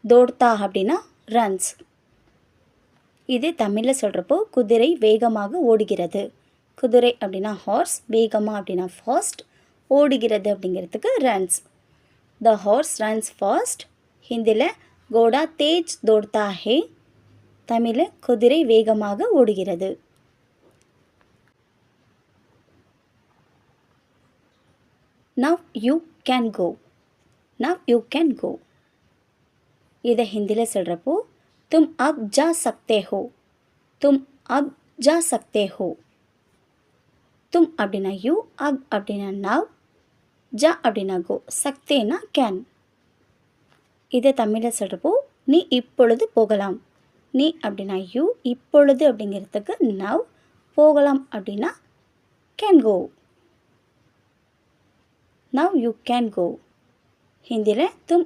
தோட்தா அப்படின்னா ரன்ஸ். இது தமிழில் சொல்கிறப்போ குதிரை வேகமாக ஓடுகிறது. குதிரை அப்படின்னா ஹார்ஸ், வேகமாக அப்படின்னா ஃபாஸ்ட், ஓடுகிறது அப்படிங்கிறதுக்கு ரன்ஸ். த ஹார்ஸ் ரன்ஸ் ஃபாஸ்ட். ஹிந்தியில் கோடா தேஜ் தோட்தா ஹே. தமிழில் குதிரை வேகமாக ஓடுகிறது. Now you can go. Now you can go. இதை ஹிந்தியில் சொல்கிறப்போ तुम अब जा सकते हो. तुम अब जा सकते हो. तुम அப்படின்னா யூ, அப் அப்படின்னா நவ், ஜா அப்படின்னா கோ, சக்தேனா கேன். இதை தமிழில் சொல்கிறப்போ நீ இப்பொழுது போகலாம். நீ அப்படின்னா யூ, இப்பொழுது அப்படிங்கிறதுக்கு நவ், போகலாம் அப்படின்னா can go. Now you can go. Hindi में तुम